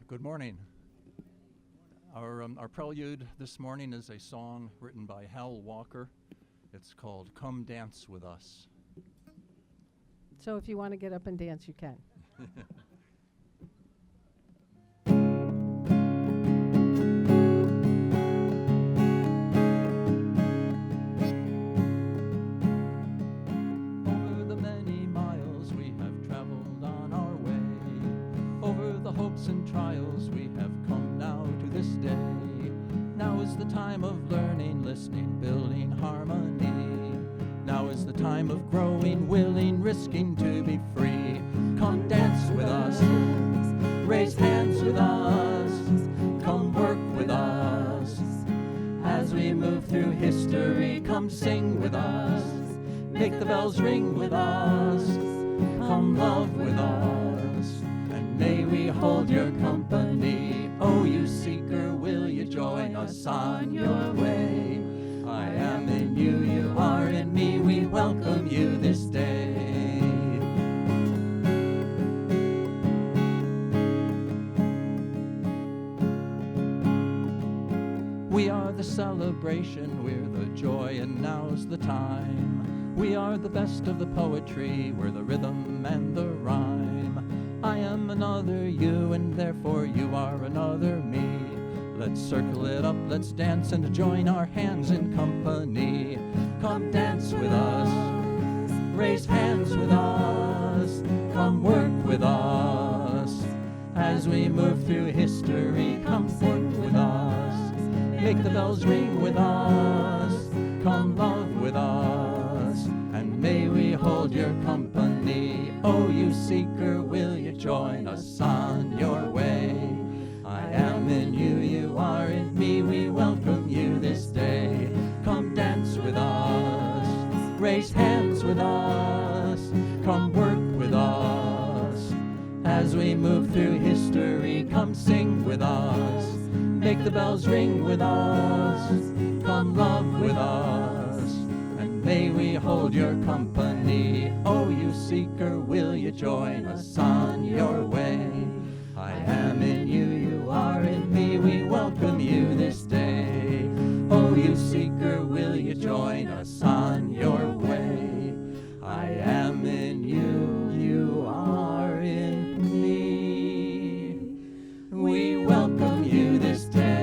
Good morning. Our prelude this morning is a song written by Hal Walker. It's called Come Dance With Us. So if you want to get up and dance, you can. Over the many miles we have traveled on our way, over the hopes and trials we have come now to this day. Now is the time of learning, listening, building harmony. Now is the time of growing, willing, risking to be free. Come dance with us, raise hands with us, come work with us. As we move through history, come sing with us, make the bells ring with us, come love with us, and may we hold your company. Oh, you seeker, will you join us on your way? I am in you, you are in me, we welcome you this day. We are the celebration, we're the joy, and now's the time. We are the best of the poetry, we're the rhythm and the rhyme. I am another you, and therefore you are another me. Let's circle it up, let's dance and join our hands in company. Come dance with us, raise hands with us, come work with us. As we move through history, come sing with us, make the bells ring with us, come love with us, and may we hold your company. Oh, you seeker, will you join us on your way? I am in you, you are in me, we welcome you this day. Come dance with us, raise hands with us, come work with us. As we move through history, come sing with us, make the bells ring with us, come love with us, and may we hold your company. Oh, you seeker, will you join us on your way? I am in you, you are in me, we welcome you this day. Oh, you seeker, will you join us on your way? I am in you, you are in me, we welcome you this day.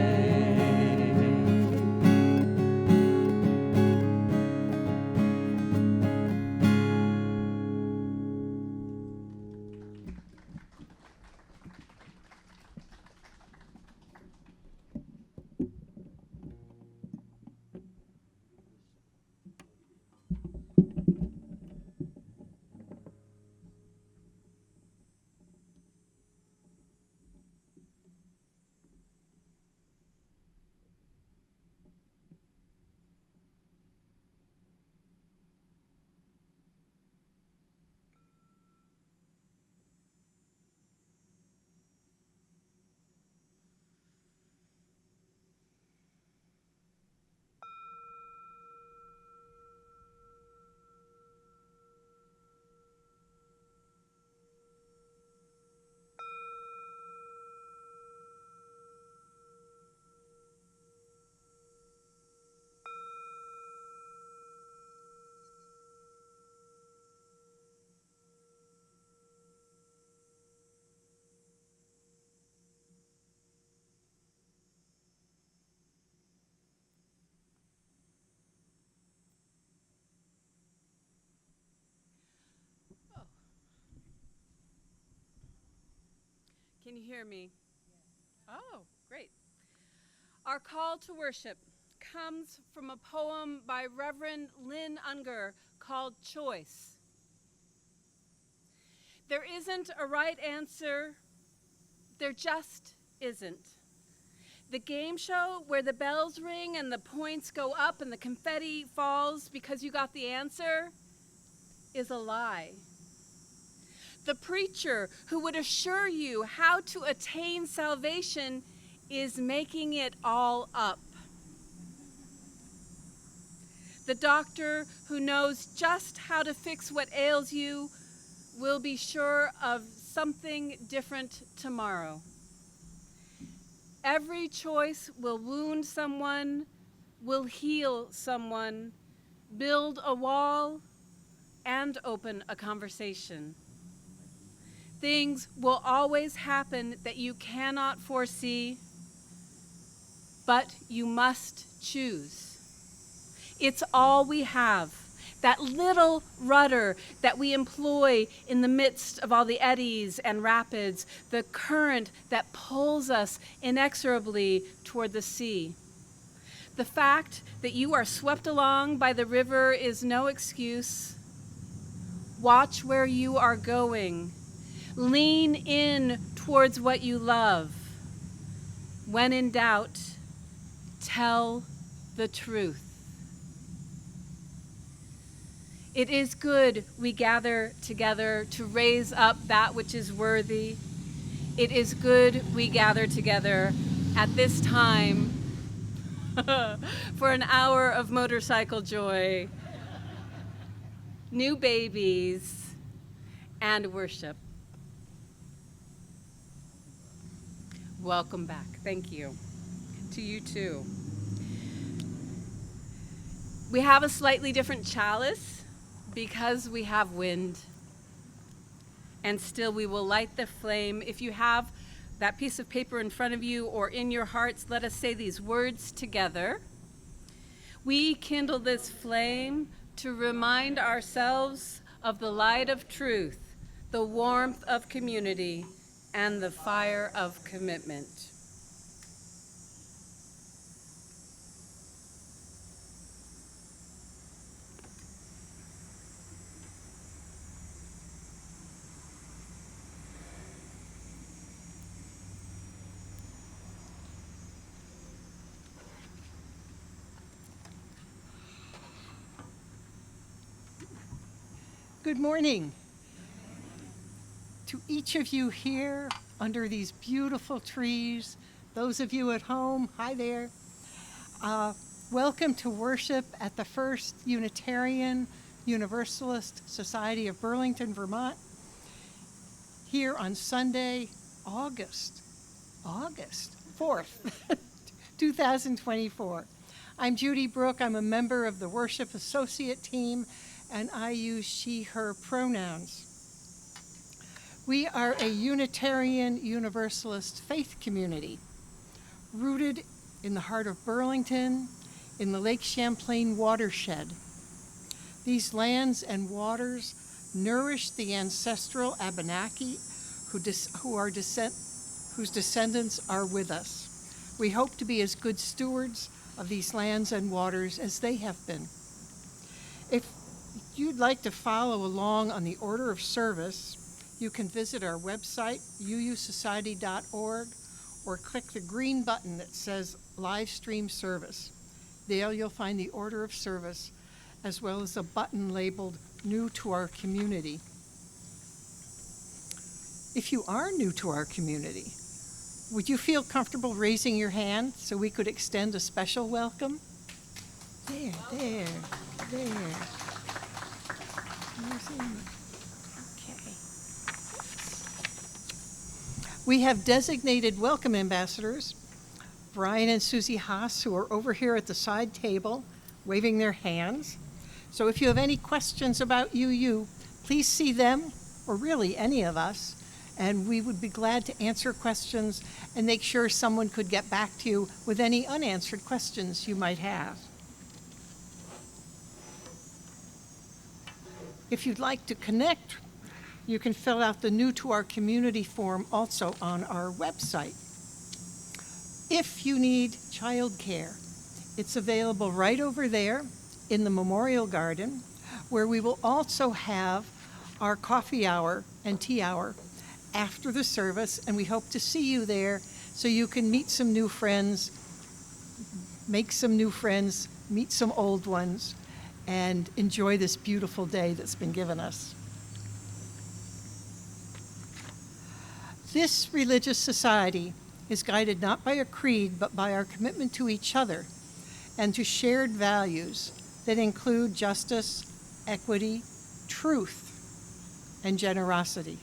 Can you hear me? Oh, great. Our call to worship comes from a poem by Reverend Lynn Unger called Choice. There isn't a right answer. There just isn't. The game show where the bells ring and the points go up and the confetti falls because you got the answer is a lie. The preacher who would assure you how to attain salvation is making it all up. The doctor who knows just how to fix what ails you will be sure of something different tomorrow. Every choice will wound someone, will heal someone, build a wall, and open a conversation. Things will always happen that you cannot foresee, but you must choose. It's all we have, that little rudder that we employ in the midst of all the eddies and rapids, the current that pulls us inexorably toward the sea. The fact that you are swept along by the river is no excuse. Watch where you are going. Lean in towards what you love. When in doubt, tell the truth. It is good we gather together to raise up that which is worthy. It is good we gather together at this time for an hour of motorcycle joy, new babies, and worship. Welcome back. Thank you. To you too. We have a slightly different chalice because we have wind. And still we will light the flame. If you have that piece of paper in front of you or in your hearts, let us say these words together. We kindle this flame to remind ourselves of the light of truth, the warmth of community, and the fire of commitment. Good morning. To each of you here under these beautiful trees, those of you at home, hi there. Welcome to worship at the First Unitarian Universalist Society of Burlington, Vermont, here on Sunday, August 4th, 2024. I'm Judy Brooke. I'm a member of the Worship Associate Team, and I use she, her pronouns. We are a Unitarian Universalist faith community rooted in the heart of Burlington, in the Lake Champlain watershed. These lands and waters nourish the ancestral Abenaki whose descendants are with us. We hope to be as good stewards of these lands and waters as they have been. If you'd like to follow along on the order of service, you can visit our website, uusociety.org, or click the green button that says Live Stream Service. There you'll find the order of service, as well as a button labeled New to Our Community. If you are new to our community, would you feel comfortable raising your hand so we could extend a special welcome? There. Okay. We have designated welcome ambassadors, Brian and Susie Haas, who are over here at the side table waving their hands. So if you have any questions about UU, please see them, or really any of us, and we would be glad to answer questions and make sure someone could get back to you with any unanswered questions you might have. If you'd like to connect, you can fill out the New to Our Community form also on our website. If you need childcare, it's available right over there in the Memorial Garden, where we will also have our coffee hour and tea hour after the service, and we hope to see you there so you can meet some new friends, make some new friends, meet some old ones, and enjoy this beautiful day that's been given us. This religious society is guided not by a creed, but by our commitment to each other and to shared values that include justice, equity, truth, and generosity.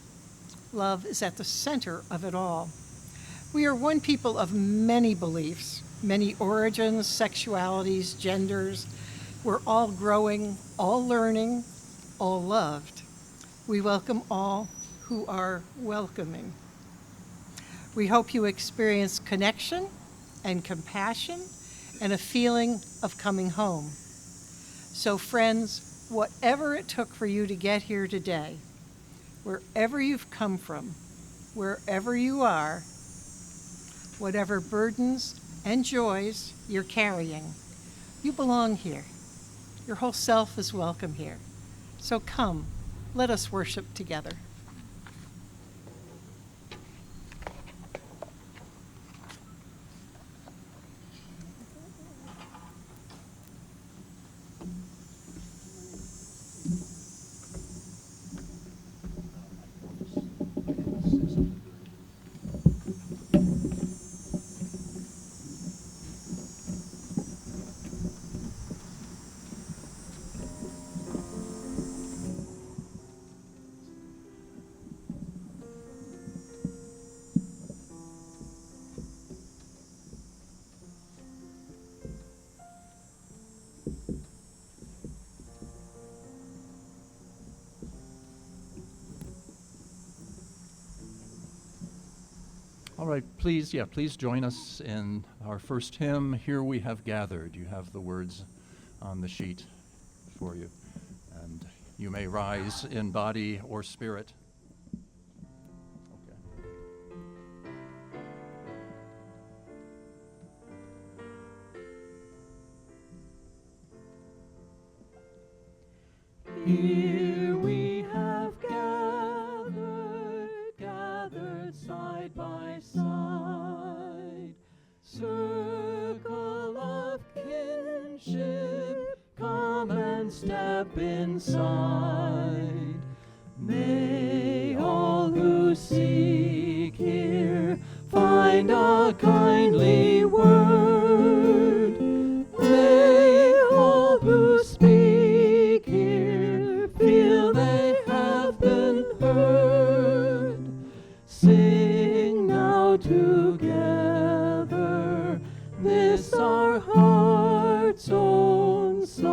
Love is at the center of it all. We are one people of many beliefs, many origins, sexualities, genders. We're all growing, all learning, all loved. We welcome all who are welcoming. We hope you experience connection and compassion and a feeling of coming home. So friends, whatever it took for you to get here today, wherever you've come from, wherever you are, whatever burdens and joys you're carrying, you belong here. Your whole self is welcome here. So come, let us worship together. All right, please join us in our first hymn, Here We Have Gathered. You have the words on the sheet for you. And you may rise in body or spirit. Okay. Here we have gathered side by side, circle of kinship, come and step inside. May all who seek here find a kindly word. May all who speak here feel they have been heard. Sing now together this our heart's own song.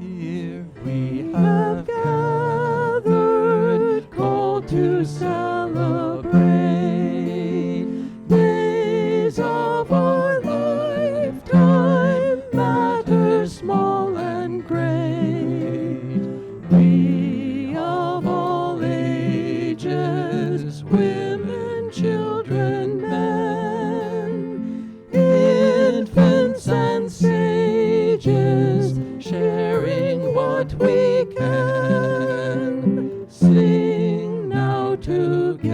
Here we have gathered, called to celebrate days of our lifetime, matters small and great. We of all ages, women, children, men, infants and sages, sharing what we can. Sing now together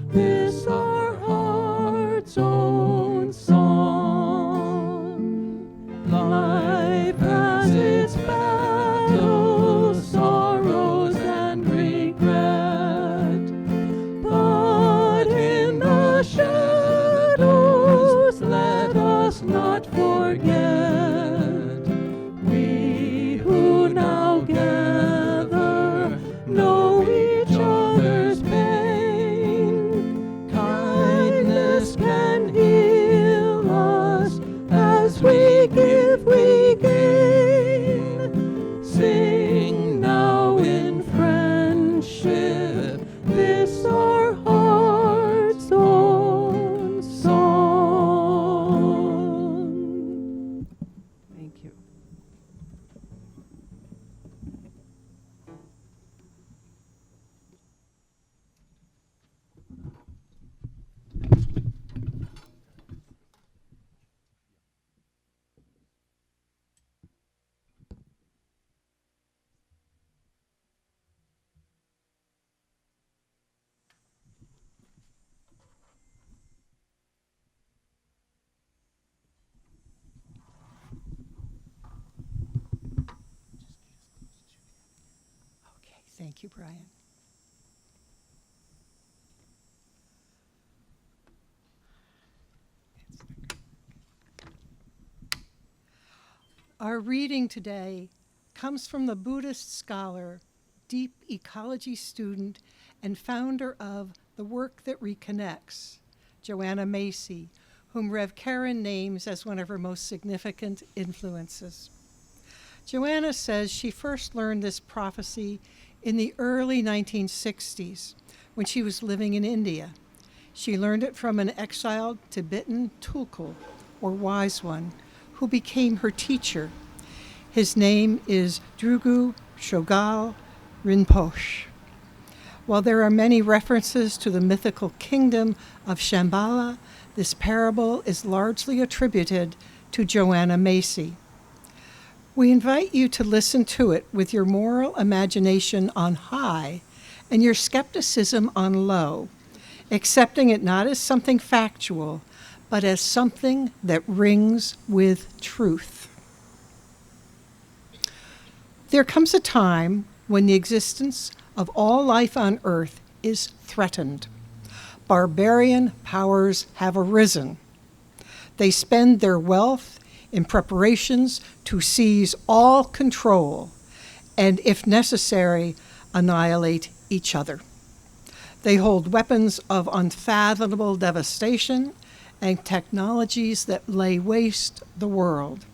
this our heart's own song. Life has its battles, sorrows and regret, but in the shadows let us not forget. We who now gather know each other's pain. Kindness can heal us, as we give we gain. Sing now in friendship this our heart's own song. Thank you. Okay, thank you, Brian. Our reading today comes from the Buddhist scholar deep ecology student and founder of The Work That Reconnects, Joanna Macy, whom Rev. Karen names as one of her most significant influences. Joanna says she first learned this prophecy in the early 1960s when she was living in India. She learned it from an exiled Tibetan tulku, or wise one, who became her teacher. His name is Drugu Chogyal Rinpoche. While there are many references to the mythical kingdom of Shambhala, this parable is largely attributed to Joanna Macy. We invite you to listen to it with your moral imagination on high and your skepticism on low, accepting it not as something factual, but as something that rings with truth. There comes a time when the existence of all life on Earth is threatened. Barbarian powers have arisen. They spend their wealth in preparations to seize all control and, if necessary, annihilate each other. They hold weapons of unfathomable devastation and technologies that lay waste the world.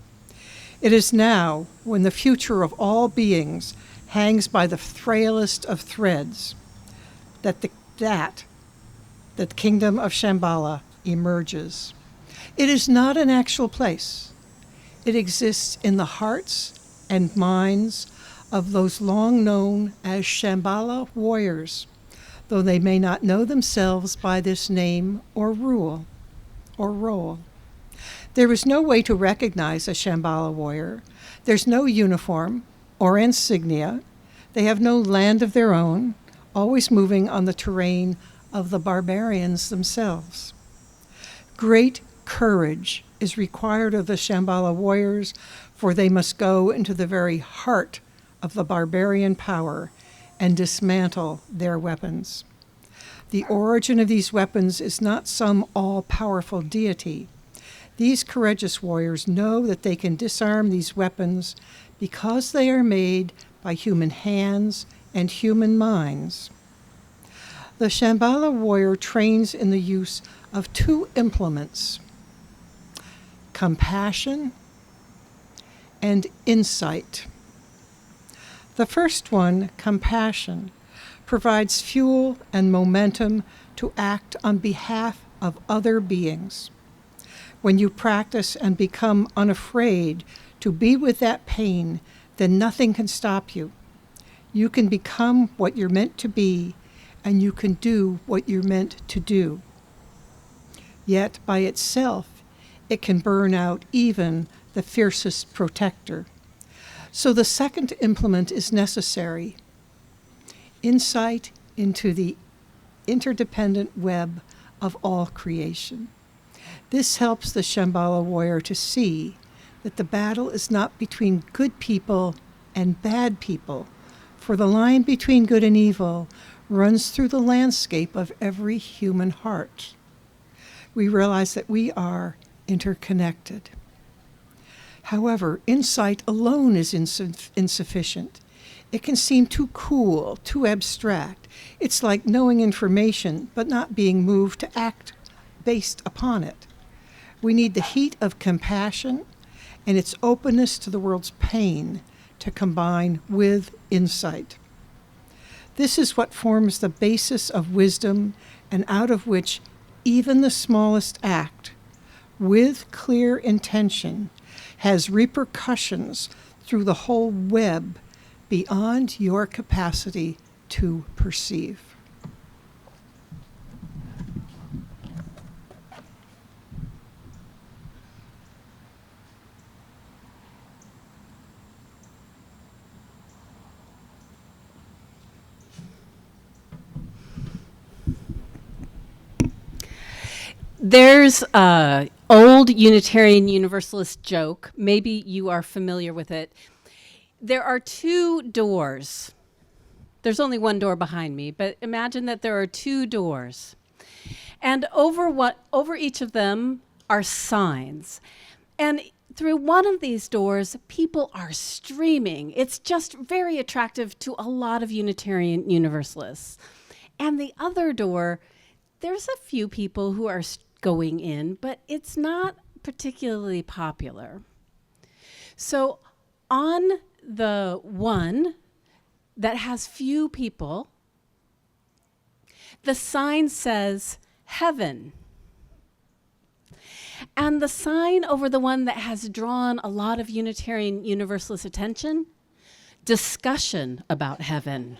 It is now, when the future of all beings hangs by the frailest of threads, that the kingdom of Shambhala emerges. It is not an actual place. It exists in the hearts and minds of those long known as Shambhala warriors, though they may not know themselves by this name or role. There is no way to recognize a Shambhala warrior. There's no uniform or insignia. They have no land of their own, always moving on the terrain of the barbarians themselves. Great courage is required of the Shambhala warriors, for they must go into the very heart of the barbarian power and dismantle their weapons. The origin of these weapons is not some all-powerful deity. These courageous warriors know that they can disarm these weapons because they are made by human hands and human minds. The Shambhala warrior trains in the use of two implements: compassion and insight. The first one, compassion, provides fuel and momentum to act on behalf of other beings. When you practice and become unafraid to be with that pain, then nothing can stop you. You can become what you're meant to be, and you can do what you're meant to do. Yet, by itself, it can burn out even the fiercest protector. So the second implement is necessary: insight into the interdependent web of all creation. This helps the Shambhala warrior to see that the battle is not between good people and bad people, for the line between good and evil runs through the landscape of every human heart. We realize that we are interconnected. However, insight alone is insufficient. It can seem too cool, too abstract. It's like knowing information, but not being moved to act based upon it. We need the heat of compassion and its openness to the world's pain to combine with insight. This is what forms the basis of wisdom, and out of which even the smallest act, with clear intention, has repercussions through the whole web beyond your capacity to perceive. There's an old Unitarian Universalist joke. Maybe you are familiar with it. There are two doors. There's only one door behind me, but imagine that there are two doors. And over each of them are signs. And through one of these doors, people are streaming. It's just very attractive to a lot of Unitarian Universalists. And the other door, there's a few people who are going in, but it's not particularly popular. So on the one that has few people, the sign says heaven. And the sign over the one that has drawn a lot of Unitarian Universalist attention, discussion about heaven.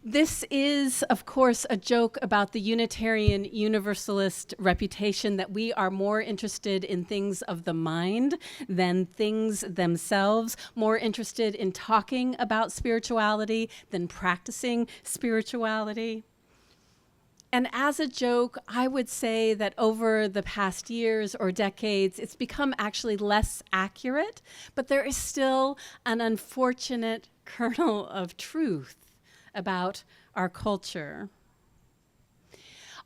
This is, of course, a joke about the Unitarian Universalist reputation that we are more interested in things of the mind than things themselves, more interested in talking about spirituality than practicing spirituality. And as a joke, I would say that over the past years or decades, it's become actually less accurate, but there is still an unfortunate kernel of truth about our culture.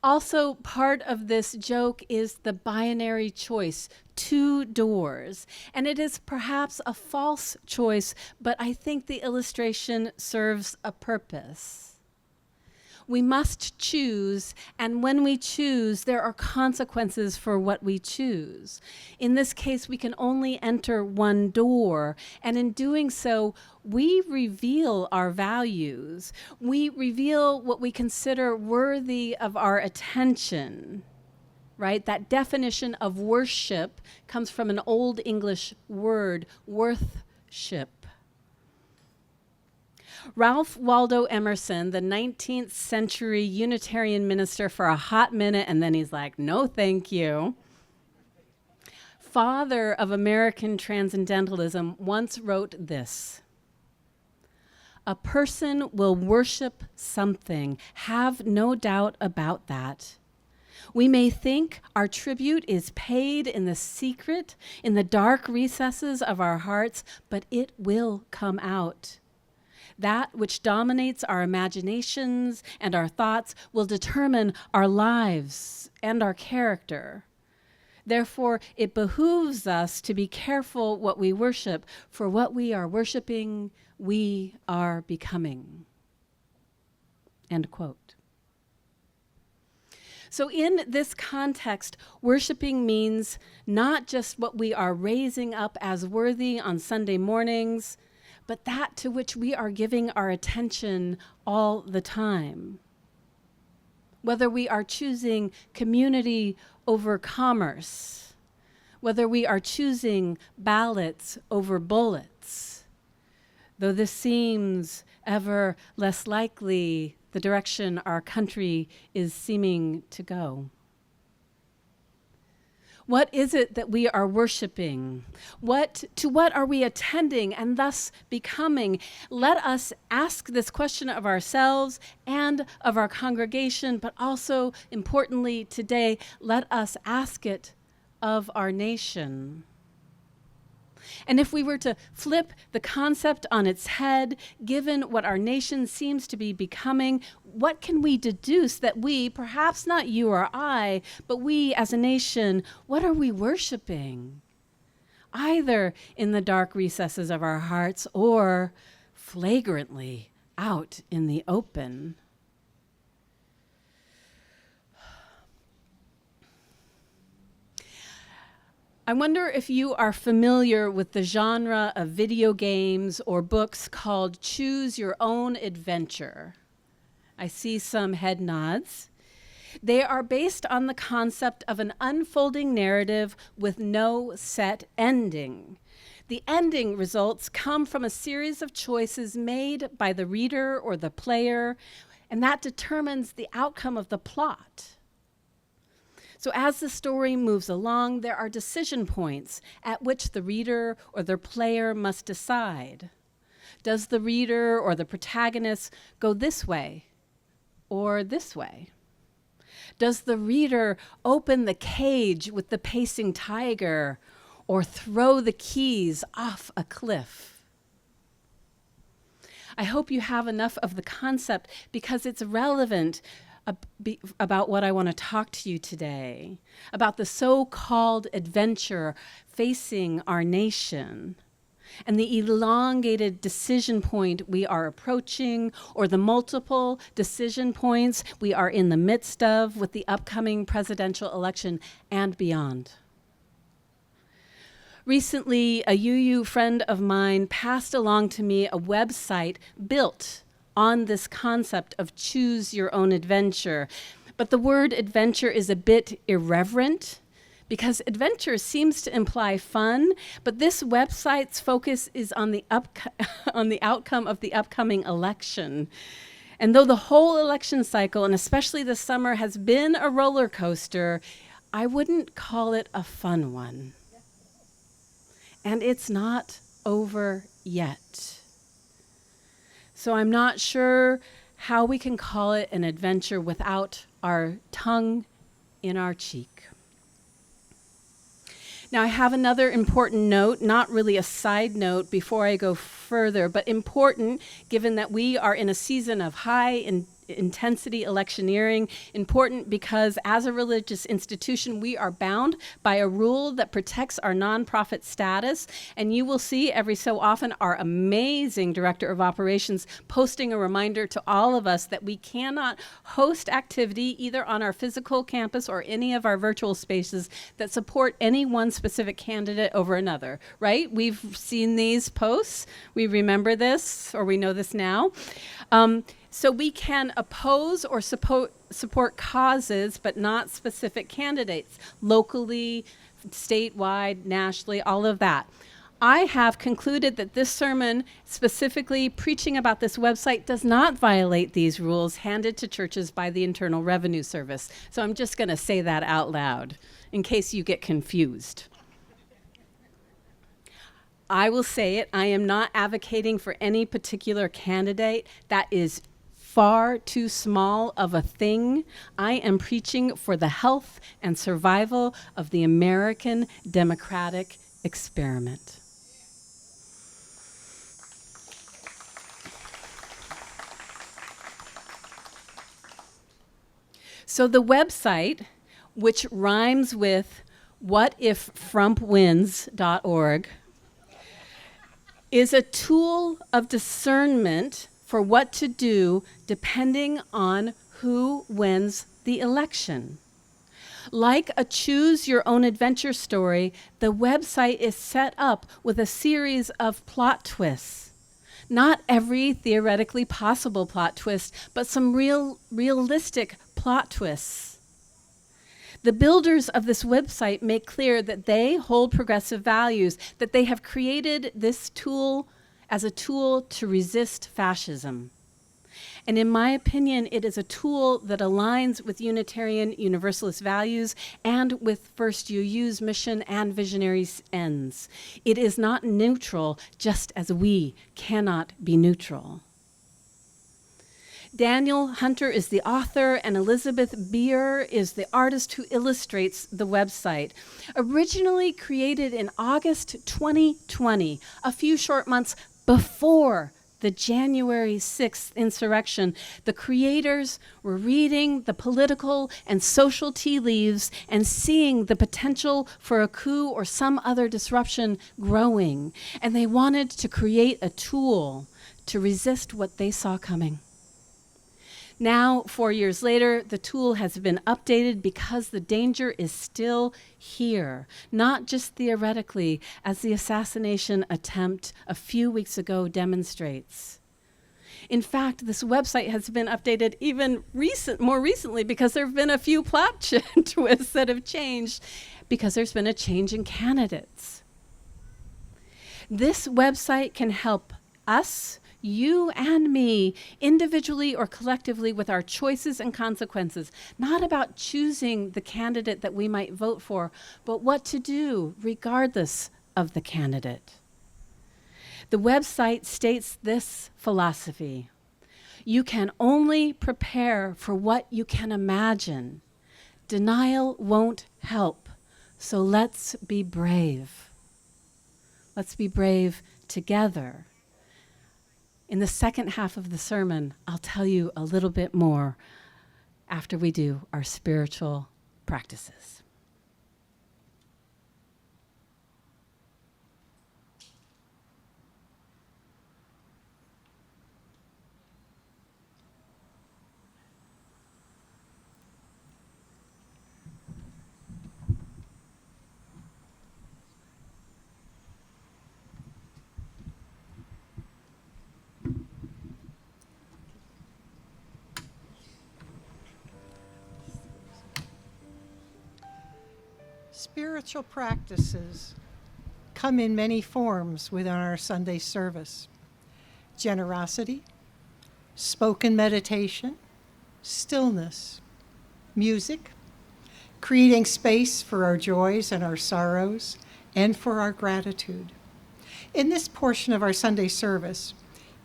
Also, part of this joke is the binary choice, 2 doors. And it is perhaps a false choice, but I think the illustration serves a purpose. We must choose, and when we choose, there are consequences for what we choose. In this case, we can only enter 1 door, and in doing so, we reveal our values. We reveal what we consider worthy of our attention, right? That definition of worship comes from an Old English word, worthship. Ralph Waldo Emerson, the 19th century Unitarian minister for a hot minute, and then he's like, no, thank you. Father of American transcendentalism once wrote this: a person will worship something, have no doubt about that. We may think our tribute is paid in the secret, in the dark recesses of our hearts, but it will come out. That which dominates our imaginations and our thoughts will determine our lives and our character. Therefore, it behooves us to be careful what we worship, for what we are worshiping, we are becoming. End quote. So in this context, worshiping means not just what we are raising up as worthy on Sunday mornings, but that to which we are giving our attention all the time. Whether we are choosing community over commerce, whether we are choosing ballots over bullets, though this seems ever less likely the direction our country is seeming to go. What is it that we are worshiping? To what are we attending and thus becoming? Let us ask this question of ourselves and of our congregation, but also, importantly today, let us ask it of our nation. And if we were to flip the concept on its head, given what our nation seems to be becoming, what can we deduce that we, perhaps not you or I, but we as a nation, what are we worshiping? Either in the dark recesses of our hearts or flagrantly out in the open. I wonder if you are familiar with the genre of video games or books called Choose Your Own Adventure. I see some head nods. They are based on the concept of an unfolding narrative with no set ending. The ending results come from a series of choices made by the reader or the player, and that determines the outcome of the plot. So as the story moves along, there are decision points at which the reader or the player must decide. Does the reader or the protagonist go this way or this way? Does the reader open the cage with the pacing tiger or throw the keys off a cliff? I hope you have enough of the concept because it's relevant about what I want to talk to you today, about the so-called adventure facing our nation, and the elongated decision point we are approaching, or the multiple decision points we are in the midst of with the upcoming presidential election and beyond. Recently, a UU friend of mine passed along to me a website built on this concept of choose your own adventure. But the word adventure is a bit irreverent because adventure seems to imply fun, but this website's focus is on the outcome of the upcoming election. And though the whole election cycle, and especially the summer, has been a roller coaster, I wouldn't call it a fun one. And it's not over yet. So I'm not sure how we can call it an adventure without our tongue in our cheek. Now, I have another important note, not really a side note before I go further, but important given that we are in a season of high intensity electioneering, important because as a religious institution, we are bound by a rule that protects our nonprofit status. And you will see every so often our amazing director of operations posting a reminder to all of us that we cannot host activity either on our physical campus or any of our virtual spaces that support any one specific candidate over another, right? We've seen these posts. We remember this, or we know this now. So we can oppose or support causes, but not specific candidates, locally, statewide, nationally, all of that. I have concluded that this sermon, specifically preaching about this website, does not violate these rules handed to churches by the Internal Revenue Service. So I'm just going to say that out loud in case you get confused. I will say it, I am not advocating for any particular candidate. That is far too small of a thing. I am preaching for the health and survival of the American democratic experiment. So the website, which rhymes with whatiffrumpwins.org, is a tool of discernment for what to do depending on who wins the election. Like a choose your own adventure story, the website is set up with a series of plot twists. Not every theoretically possible plot twist, but some realistic plot twists. The builders of this website make clear that they hold progressive values, that they have created this tool as a tool to resist fascism. And in my opinion, it is a tool that aligns with Unitarian Universalist values and with First UU's mission and visionary ends. It is not neutral, just as we cannot be neutral. Daniel Hunter is the author, and Elizabeth Beer is the artist who illustrates the website. Originally created in August 2020, a few short months before the January 6th insurrection, the creators were reading the political and social tea leaves and seeing the potential for a coup or some other disruption growing. And they wanted to create a tool to resist what they saw coming. Now, 4 years later, the tool has been updated because the danger is still here, not just theoretically, as the assassination attempt a few weeks ago demonstrates. In fact, this website has been updated even more recently because there have been a few plot twists that have changed because there's been a change in candidates. This website can help us, you and me, individually or collectively, with our choices and consequences, not about choosing the candidate that we might vote for, but what to do regardless of the candidate. The website states this philosophy: you can only prepare for what you can imagine. Denial won't help, so let's be brave. Let's be brave together. In the second half of the sermon, I'll tell you a little bit more after we do our spiritual practices. Spiritual practices come in many forms within our Sunday service. Generosity, spoken meditation, stillness, music, creating space for our joys and our sorrows, and for our gratitude. In this portion of our Sunday service,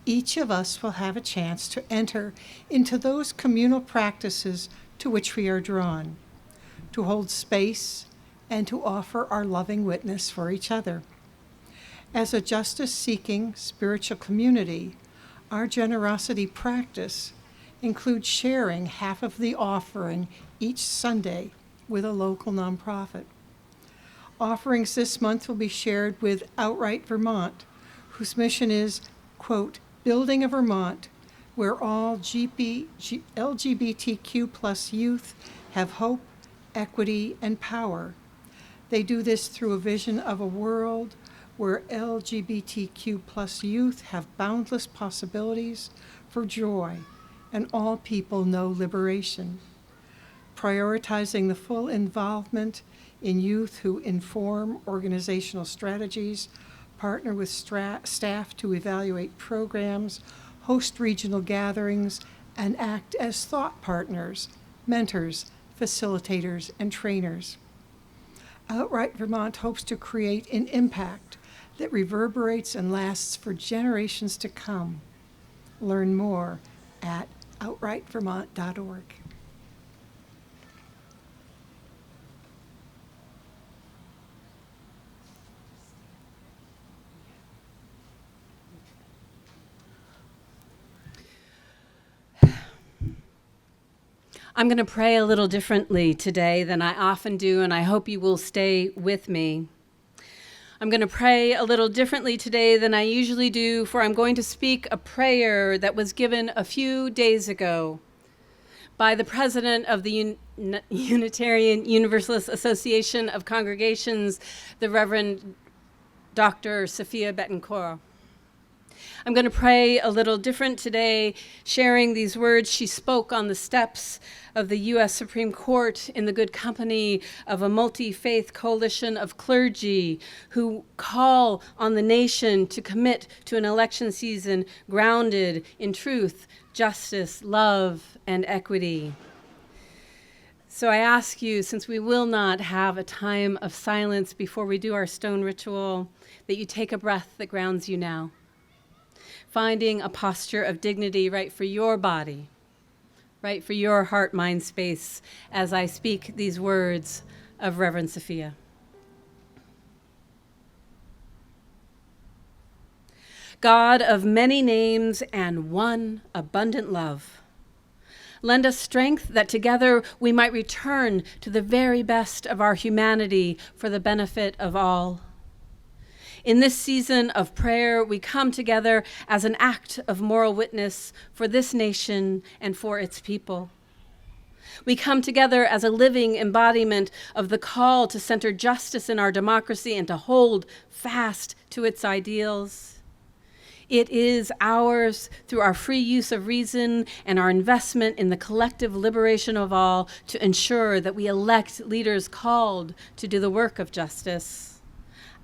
each of us will have a chance to enter into those communal practices to which we are drawn, to hold space and to offer our loving witness for each other. As a justice-seeking spiritual community, our generosity practice includes sharing half of the offering each Sunday with a local nonprofit. Offerings this month will be shared with Outright Vermont, whose mission is, quote, building a Vermont where all LGBTQ plus youth have hope, equity, and power. They do this through a vision of a world where LGBTQ plus youth have boundless possibilities for joy and all people know liberation. Prioritizing the full involvement in youth who inform organizational strategies, partner with staff to evaluate programs, host regional gatherings, and act as thought partners, mentors, facilitators, and trainers. Outright Vermont hopes to create an impact that reverberates and lasts for generations to come. Learn more at outrightvermont.org. I'm going to pray a little differently today than I often do, and I hope you will stay with me. I'm going to pray a little differently today than I usually do, for I'm going to speak a prayer that was given a few days ago by the president of the Unitarian Universalist Association of Congregations, the Reverend Dr. Sophia Betancourt. I'm going to pray a little different today, sharing these words she spoke on the steps of the U.S. Supreme Court in the good company of a multi-faith coalition of clergy who call on the nation to commit to an election season grounded in truth, justice, love, and equity. So I ask you, since we will not have a time of silence before we do our stone ritual, that you take a breath that grounds you now, finding a posture of dignity right for your body, right for your heart, mind space, as I speak these words of Reverend Sophia. God of many names and one abundant love, lend us strength that together we might return to the very best of our humanity for the benefit of all. In this season of prayer, we come together as an act of moral witness for this nation and for its people. We come together as a living embodiment of the call to center justice in our democracy and to hold fast to its ideals. It is ours through our free use of reason and our investment in the collective liberation of all to ensure that we elect leaders called to do the work of justice.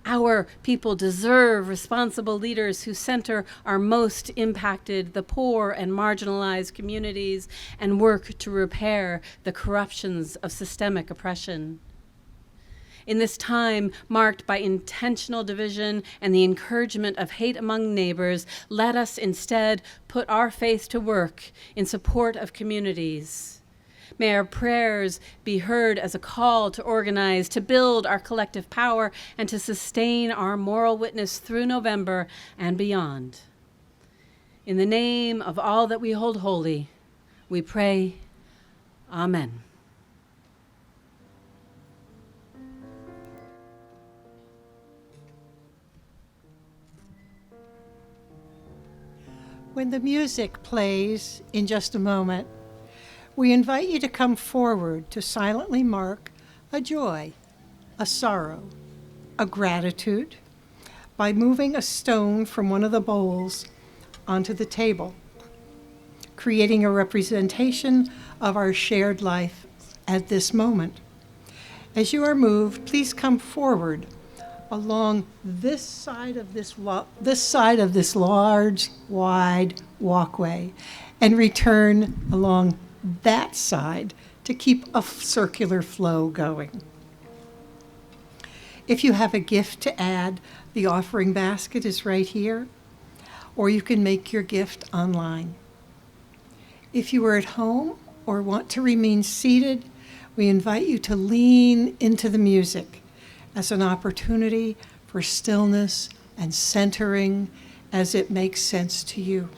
Our people deserve responsible leaders who center our most impacted, the poor and marginalized communities, and work to repair the corruptions of systemic oppression. In this time marked by intentional division and the encouragement of hate among neighbors, let us instead put our faith to work in support of communities. May our prayers be heard as a call to organize, to build our collective power, and to sustain our moral witness through November and beyond. In the name of all that we hold holy, we pray, Amen. When the music plays in just a moment, we invite you to come forward to silently mark a joy, a sorrow, a gratitude by moving a stone from one of the bowls onto the table, creating a representation of our shared life at this moment. As you are moved, please come forward along this side of this large, wide walkway and return along that side to keep a circular flow going. If you have a gift to add, the offering basket is right here, or you can make your gift online. If you are at home or want to remain seated, we invite you to lean into the music as an opportunity for stillness and centering as it makes sense to you.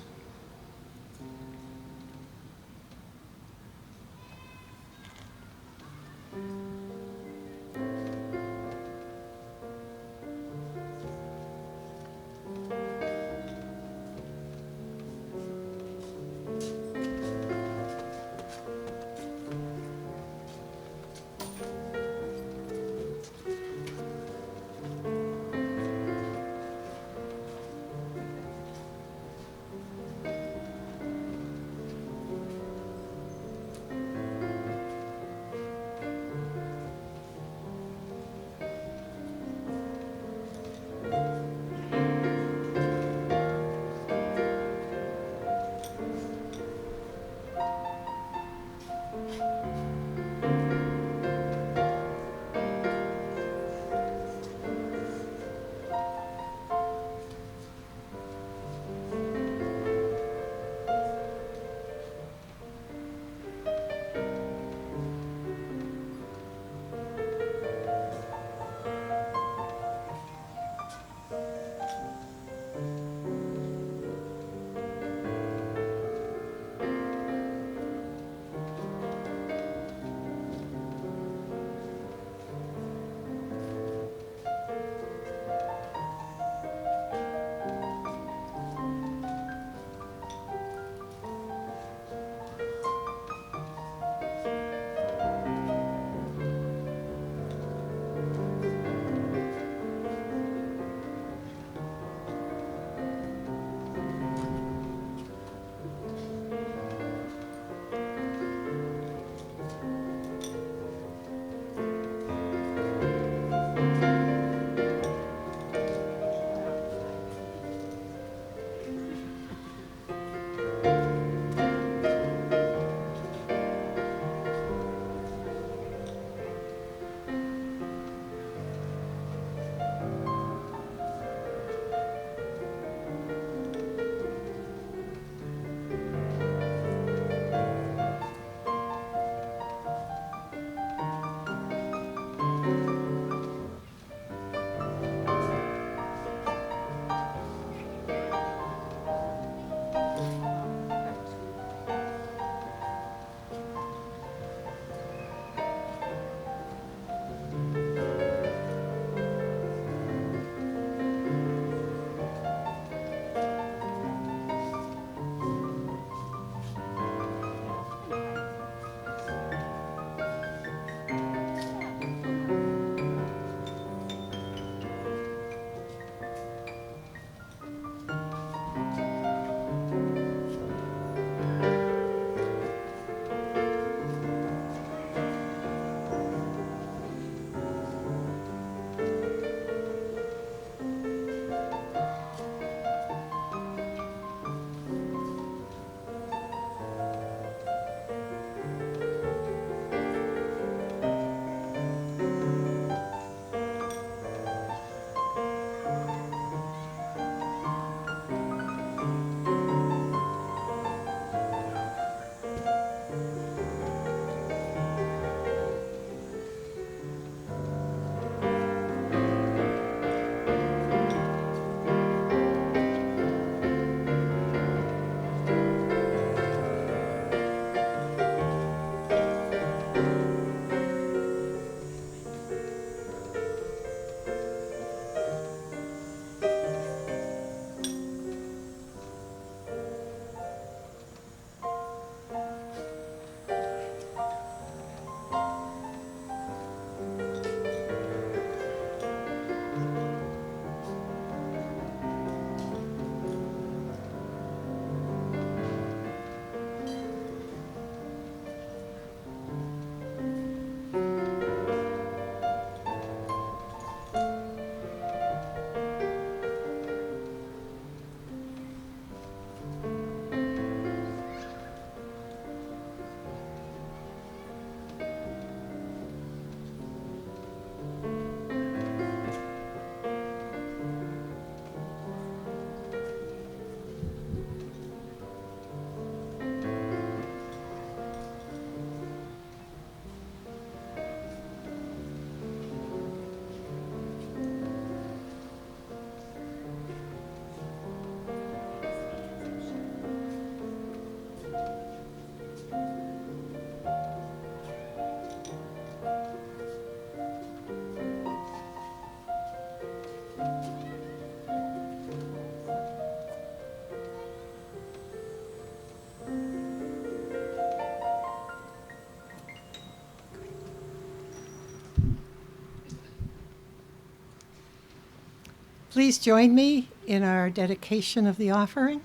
Please join me in our dedication of the offering.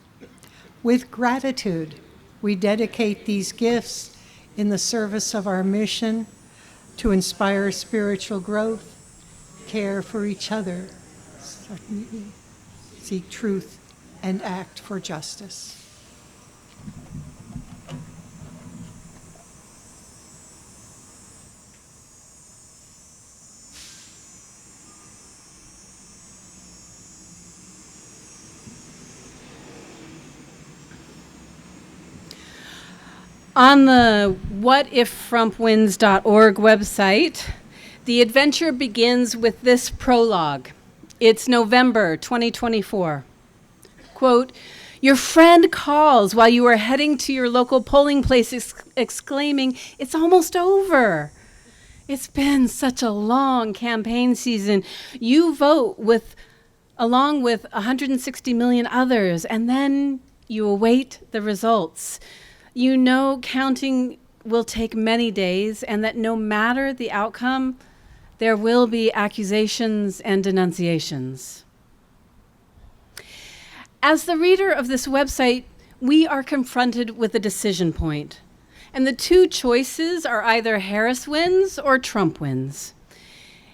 With gratitude, we dedicate these gifts in the service of our mission to inspire spiritual growth, care for each other, seek truth, and act for justice. On the whatifFrumpWins.org website, the adventure begins with this prologue. It's November 2024. Quote, "Your friend calls while you are heading to your local polling place exclaiming, 'It's almost over.' It's been such a long campaign season. You vote along with 160 million others, and then you await the results. You know counting will take many days, and that no matter the outcome, there will be accusations and denunciations." As the reader of this website, we are confronted with a decision point. And the two choices are either Harris wins or Trump wins.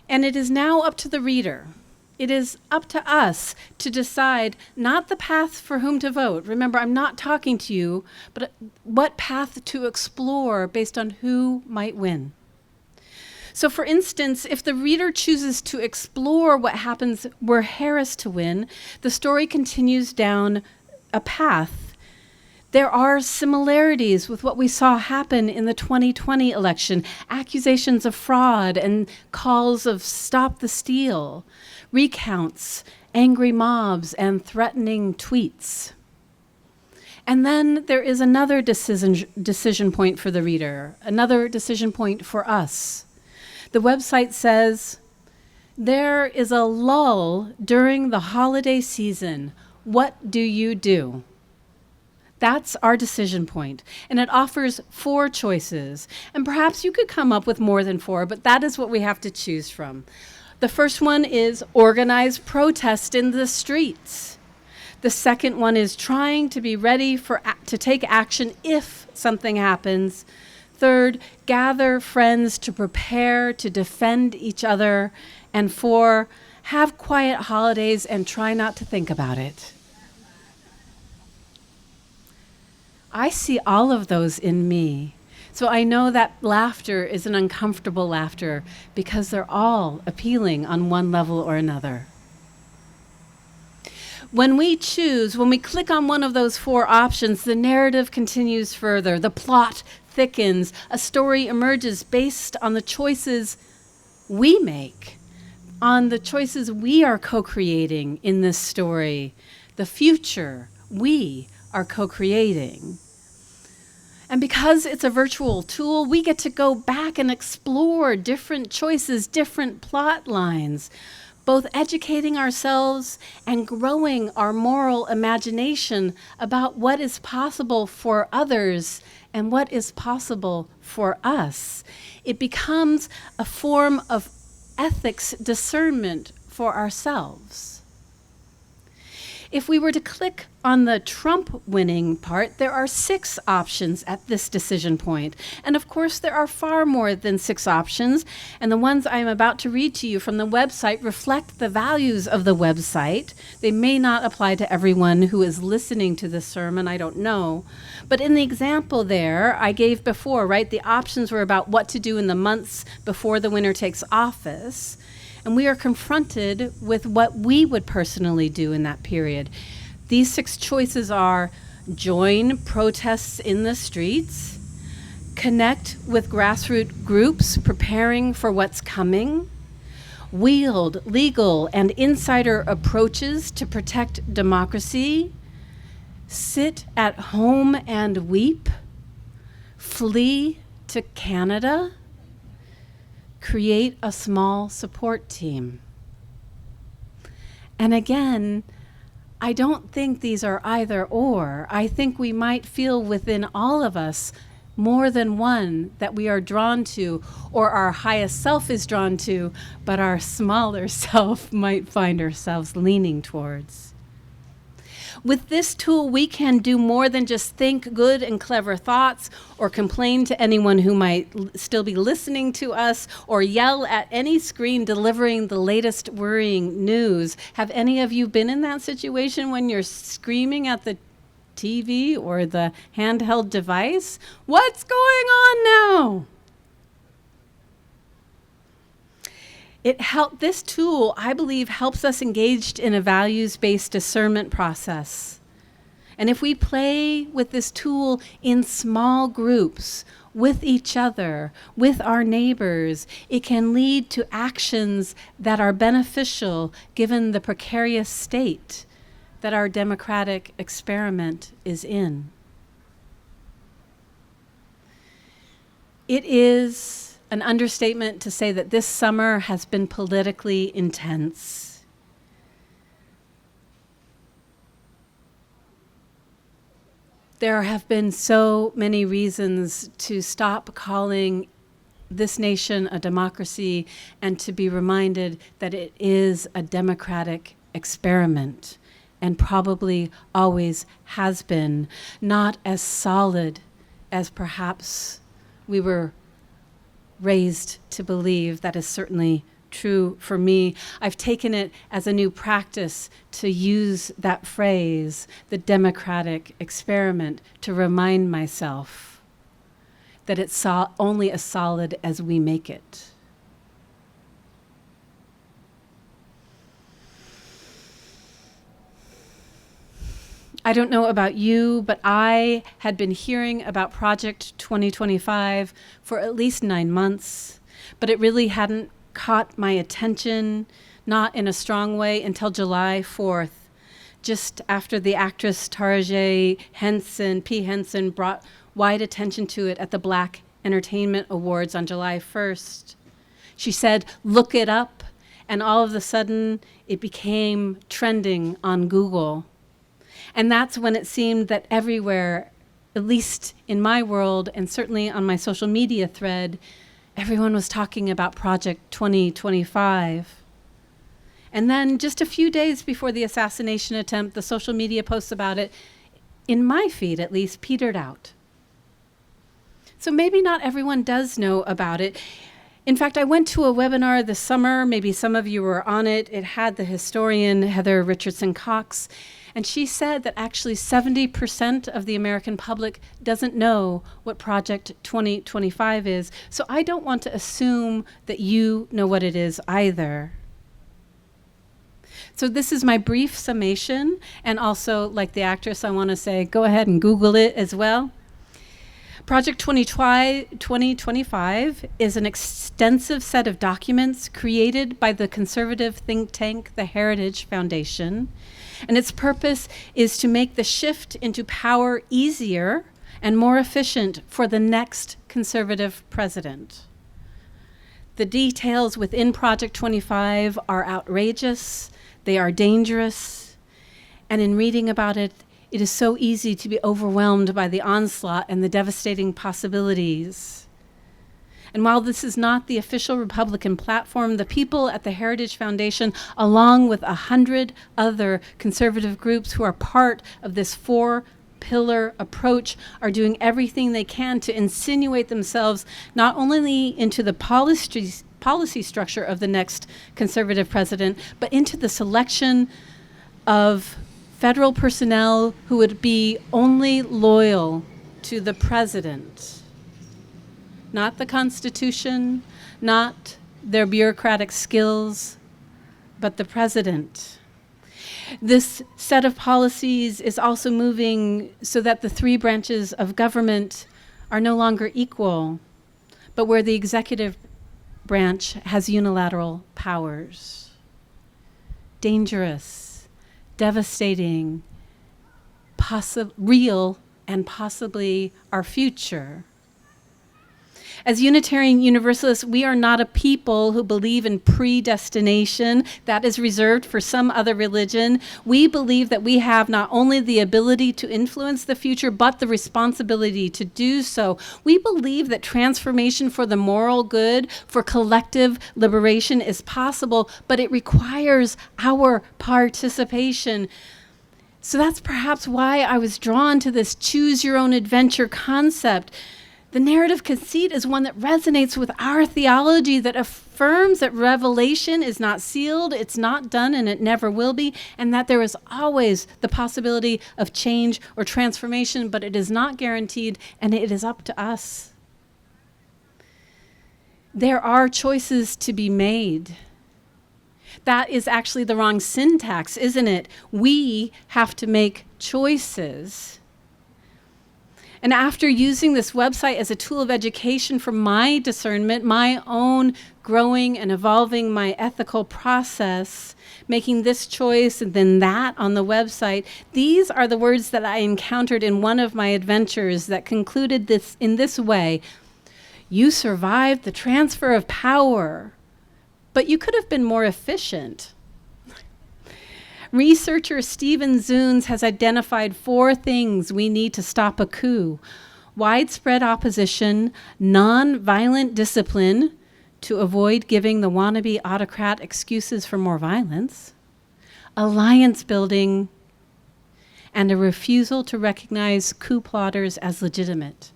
And it is now up to the reader. It is up to us to decide not the path for whom to vote. Remember, I'm not talking to you, but what path to explore based on who might win. So for instance, if the reader chooses to explore what happens were Harris to win, the story continues down a path. There are similarities with what we saw happen in the 2020 election, accusations of fraud and calls of stop the steal, recounts, angry mobs, and threatening tweets. And then there is another decision point for the reader, another decision point for us. The website says, "There is a lull during the holiday season. What do you do?" That's our decision point, and it offers 4 choices. And perhaps you could come up with more than 4, but that is what we have to choose from. The first one is organize protest in the streets. The second one is trying to be ready to take action if something happens. Third, gather friends to prepare to defend each other. And 4, have quiet holidays and try not to think about it. I see all of those in me. So I know that laughter is an uncomfortable laughter because they're all appealing on one level or another. When we click on one of those 4 options, the narrative continues further. The plot thickens. A story emerges based on the choices we make, on the choices we are co-creating in this story, the future we are co-creating. And because it's a virtual tool, we get to go back and explore different choices, different plot lines, both educating ourselves and growing our moral imagination about what is possible for others and what is possible for us. It becomes a form of ethics discernment for ourselves. If we were to click on the Trump winning part, there are 6 options at this decision point. And of course, there are far more than 6 options. And the ones I'm about to read to you from the website reflect the values of the website. They may not apply to everyone who is listening to this sermon, I don't know. But in the example there I gave before, right, the options were about what to do in the months before the winner takes office. And we are confronted with what we would personally do in that period. These 6 choices are: join protests in the streets, connect with grassroots groups preparing for what's coming, wield legal and insider approaches to protect democracy, sit at home and weep, flee to Canada, create a small support team. And again, I don't think these are either or. I think we might feel within all of us more than one that we are drawn to, or our highest self is drawn to, but our smaller self might find ourselves leaning towards. With this tool, we can do more than just think good and clever thoughts or complain to anyone who might still be listening to us or yell at any screen delivering the latest worrying news. Have any of you been in that situation when you're screaming at the TV or the handheld device? What's going on now? This tool, I believe, helps us engaged in a values-based discernment process. And if we play with this tool in small groups, with each other, with our neighbors, it can lead to actions that are beneficial given the precarious state that our democratic experiment is in. It is an understatement to say that this summer has been politically intense. There have been so many reasons to stop calling this nation a democracy and to be reminded that it is a democratic experiment and probably always has been, not as solid as perhaps we were raised to believe. That is certainly true for me. I've taken it as a new practice to use that phrase, the democratic experiment, to remind myself that it's only as solid as we make it. I don't know about you, but I had been hearing about Project 2025 for at least 9 months, but it really hadn't caught my attention, not in a strong way, until July 4th, just after the actress Taraji P. Henson brought wide attention to it at the Black Entertainment Awards on July 1st. She said, "Look it up," and all of a sudden it became trending on Google. And that's when it seemed that everywhere, at least in my world and certainly on my social media thread, everyone was talking about Project 2025. And then just a few days before the assassination attempt, the social media posts about it, in my feed at least, petered out. So maybe not everyone does know about it. In fact, I went to a webinar this summer, maybe some of you were on it. It had the historian Heather Richardson Cox, and she said that actually 70% of the American public doesn't know what Project 2025 is. So I don't want to assume that you know what it is either. So this is my brief summation, and also, like the actress, I want to say, go ahead and Google it as well. Project 2025 is an extensive set of documents created by the conservative think tank, the Heritage Foundation, and its purpose is to make the shift into power easier and more efficient for the next conservative president. The details within Project 25 are outrageous, they are dangerous, and in reading about it, it is so easy to be overwhelmed by the onslaught and the devastating possibilities. And while this is not the official Republican platform, the people at the Heritage Foundation, along with 100 other conservative groups who are part of this 4-pillar approach, are doing everything they can to insinuate themselves not only into the policy structure of the next conservative president, but into the selection of federal personnel who would be only loyal to the president. Not the Constitution, not their bureaucratic skills, but the president. This set of policies is also moving so that the 3 branches of government are no longer equal, but where the executive branch has unilateral powers. Dangerous, devastating, real, and possibly our future. As Unitarian Universalists, we are not a people who believe in predestination. That is reserved for some other religion. We believe that we have not only the ability to influence the future, but the responsibility to do so. We believe that transformation for the moral good, for collective liberation is possible, but it requires our participation. So that's perhaps why I was drawn to this choose your own adventure concept. The narrative conceit is one that resonates with our theology, that affirms that revelation is not sealed, it's not done, and it never will be, and that there is always the possibility of change or transformation, but it is not guaranteed, and it is up to us. There are choices to be made. That is actually the wrong syntax, isn't it? We have to make choices. And after using this website as a tool of education for my discernment, my own growing and evolving my ethical process, making this choice and then that on the website, these are the words that I encountered in one of my adventures that concluded this in this way: you survived the transfer of power, but you could have been more efficient. Researcher Stephen Zunes has identified 4 things we need to stop a coup: widespread opposition, non-violent discipline to avoid giving the wannabe autocrat excuses for more violence, alliance building, and a refusal to recognize coup plotters as legitimate.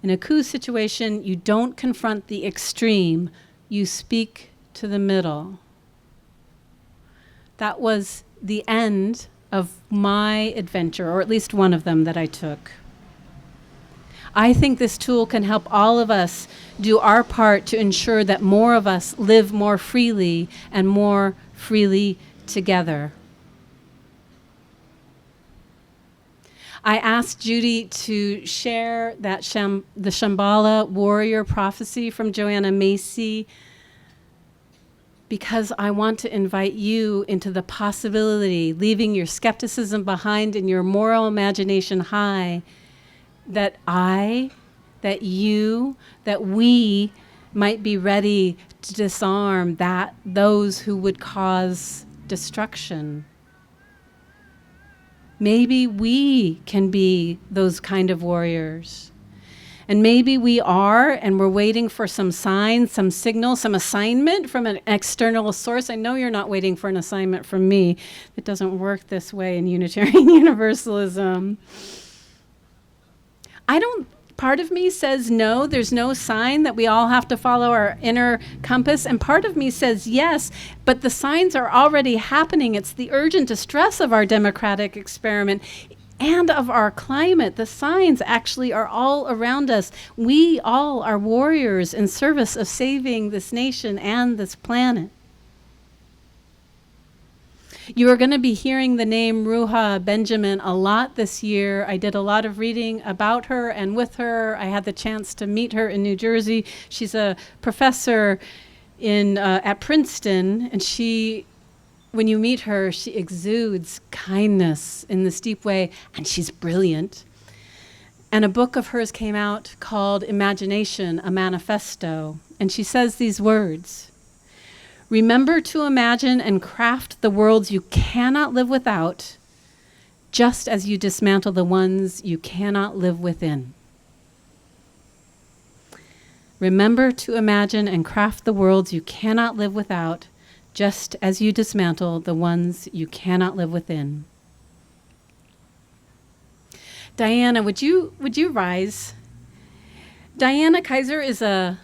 In a coup situation, you don't confront the extreme, you speak to the middle. That was the end of my adventure, or at least one of them that I took. I think this tool can help all of us do our part to ensure that more of us live more freely and more freely together. I asked Judy to share that the Shambhala warrior prophecy from Joanna Macy, because I want to invite you into the possibility, leaving your skepticism behind and your moral imagination high, that we might be ready to disarm those who would cause destruction. Maybe we can be those kind of warriors. And maybe we are, and we're waiting for some sign, some signal, some assignment from an external source. I know you're not waiting for an assignment from me. It doesn't work this way in Unitarian Universalism. Part of me says no, there's no sign that we all have to follow our inner compass. And part of me says yes, but the signs are already happening. It's the urgent distress of our democratic experiment and of our climate. The signs actually are all around us. We all are warriors in service of saving this nation and this planet. You are going to be hearing the name Ruha Benjamin a lot this year. I did a lot of reading about her and with her. I had the chance to meet her in New Jersey. She's a professor at Princeton, and when you meet her, she exudes kindness in this deep way, and she's brilliant. And a book of hers came out called Imagination, a Manifesto, and she says these words: remember to imagine and craft the worlds you cannot live without, just as you dismantle the ones you cannot live within. Remember to imagine and craft the worlds you cannot live without, just as you dismantle the ones you cannot live within. Diana, would you rise? Diana Kaiser is a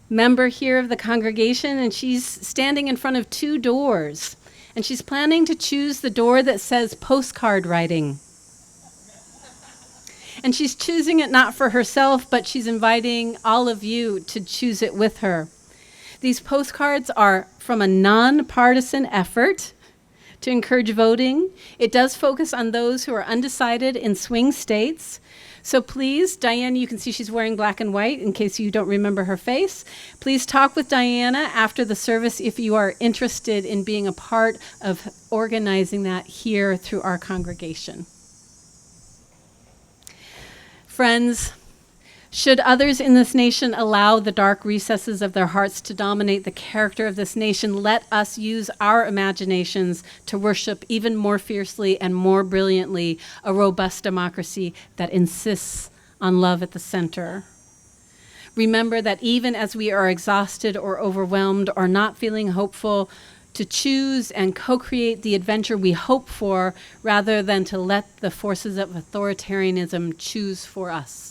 member here of the congregation, and she's standing in front of 2 doors, and she's planning to choose the door that says postcard writing. And she's choosing it not for herself, but she's inviting all of you to choose it with her. These postcards are from a nonpartisan effort to encourage voting. It does focus on those who are undecided in swing states. So please, Diana, you can see she's wearing black and white in case you don't remember her face. Please talk with Diana after the service if you are interested in being a part of organizing that here through our congregation. Friends, Should others in this nation allow the dark recesses of their hearts to dominate the character of this nation, let us use our imaginations to worship even more fiercely and more brilliantly a robust democracy that insists on love at the center. Remember that even as we are exhausted or overwhelmed or not feeling hopeful, to choose and co-create the adventure we hope for rather than to let the forces of authoritarianism choose for us.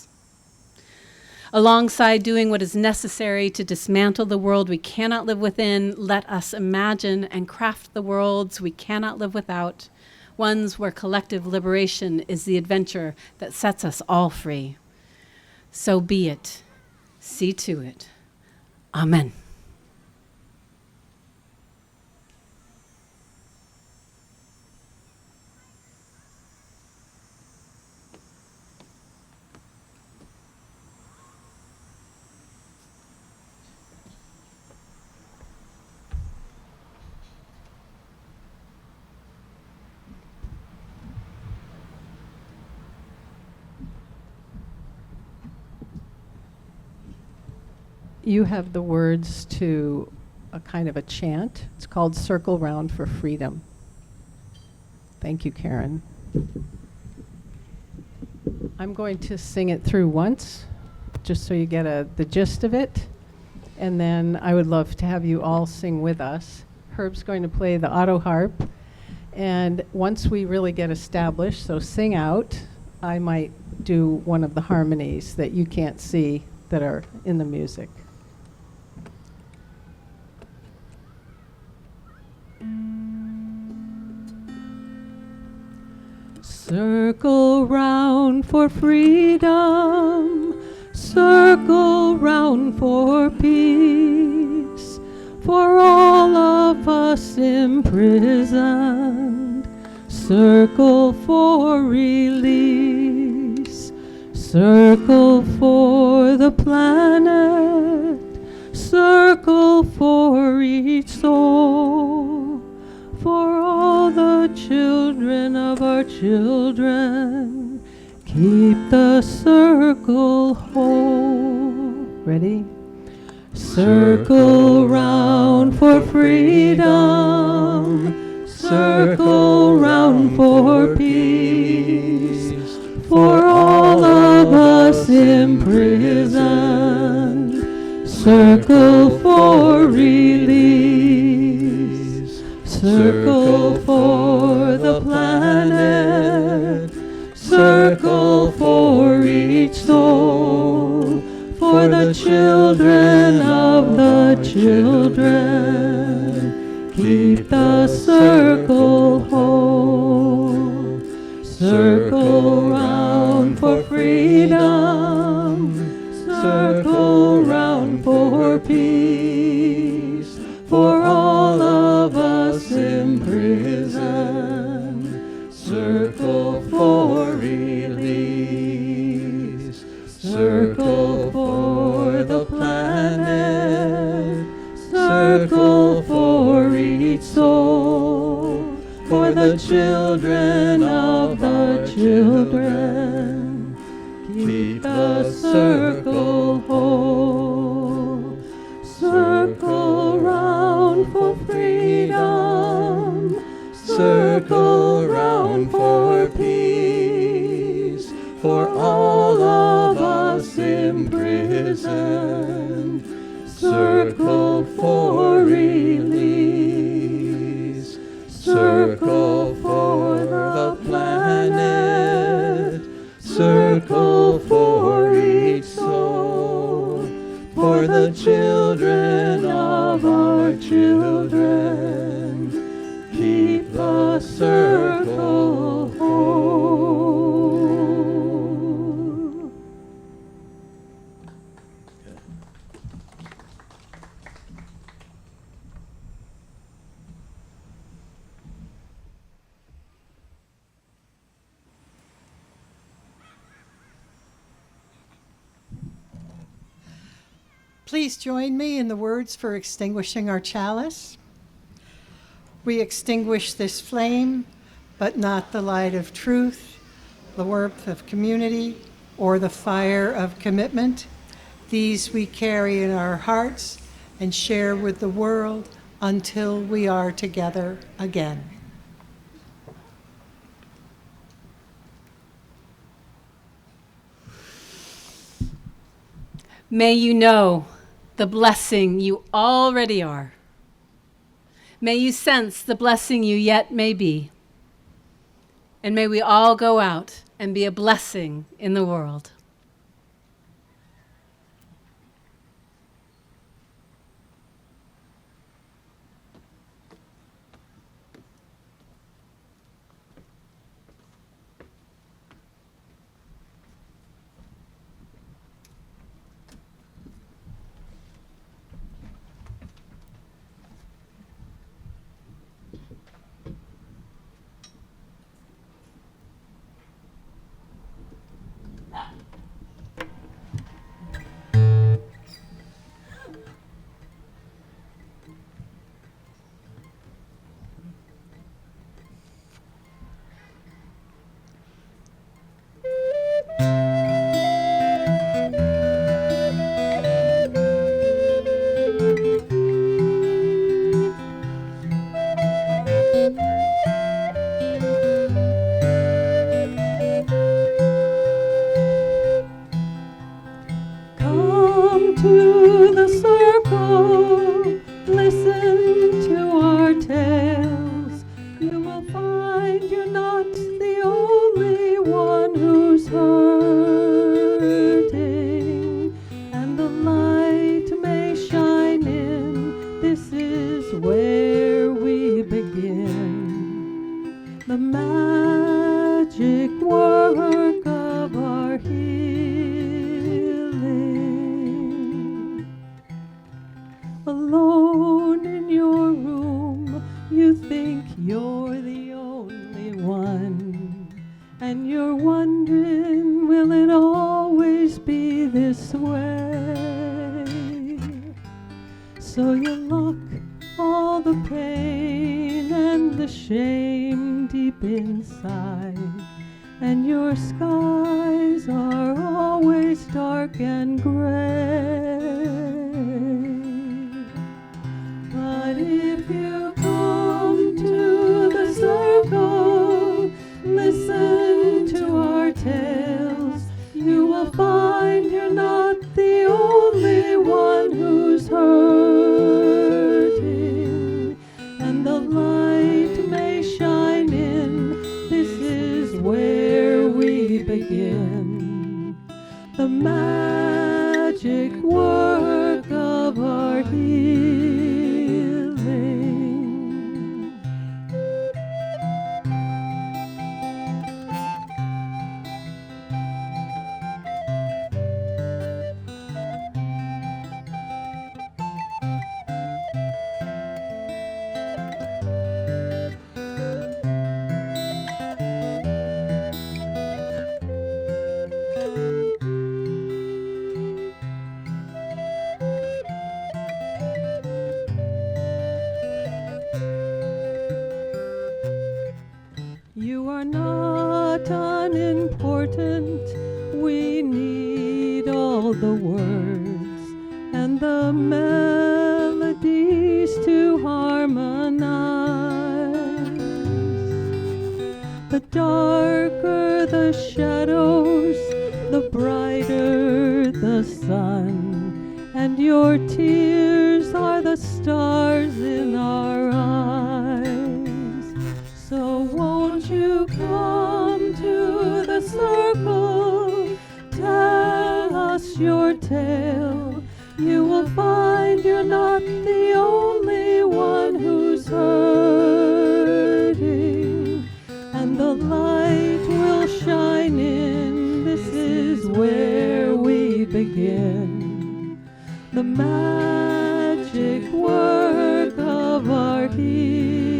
Alongside doing what is necessary to dismantle the world we cannot live within, let us imagine and craft the worlds we cannot live without, ones where collective liberation is the adventure that sets us all free. So be it. See to it. Amen. You have the words to a kind of a chant. It's called Circle Round for Freedom. Thank you, Karen. I'm going to sing it through once, just so you get the gist of it. And then I would love to have you all sing with us. Herb's going to play the auto harp. And once we really get established, so sing out, I might do one of the harmonies that you can't see that are in the music. Circle round for freedom, circle round for peace, for all of us imprisoned, circle for release, circle for the planet, circle for each soul, for all the children of our children, keep the circle whole. Ready? Circle round for freedom, circle round for peace, for all of us imprisoned, circle for release, circle for the planet, circle for each soul, for the children of the children, keep the circle whole. Circle round for freedom, circle round for peace, for all of us imprisoned, circle for release, circle for the planet, circle for each soul, for the children of the children, keep the circle whole. Circle round for freedom, circle round for peace, for all of us imprisoned, circle for release, circle for the planet, circle for each soul, for the children of our children, keep the circle whole. Please join me in the words for extinguishing our chalice. We extinguish this flame, but not the light of truth, the warmth of community, or the fire of commitment. These we carry in our hearts and share with the world until we are together again. May you know the blessing you already are. May you sense the blessing you yet may be. And may we all go out and be a blessing in the world. Come to the circle, listen to our tales. You will find you're not the only one who's hurting, and the light may shine in. This is where we begin. The magic work of our healing. Alone in your room, you think you're the only one, and you're wondering, will it always be this way? So you lock all the pain and the shame deep inside, and your skies are always dark and gray. But if you come to the circle, listen to our tales, you will find you're not the only one who's hurting, and the light may shine in. This is where we begin. The magic work of our healing. You are not unimportant. We need all the words and the melodies to harmonize. The darker the shadows, the brighter the sun, and your tears are the stars in our eyes. So won't you come to the circle, tell us your tale. You will find you're not the only one who's hurting, and the light will shine in. This is where we begin. The magic work of our healing.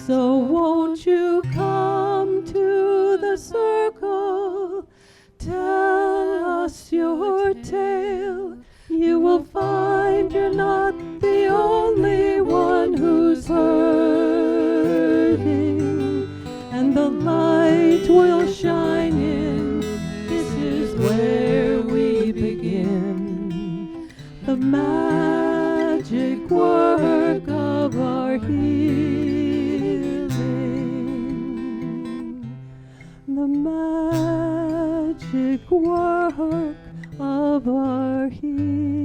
So won't you come to the circle, tell us your our healing, the magic work of our healing.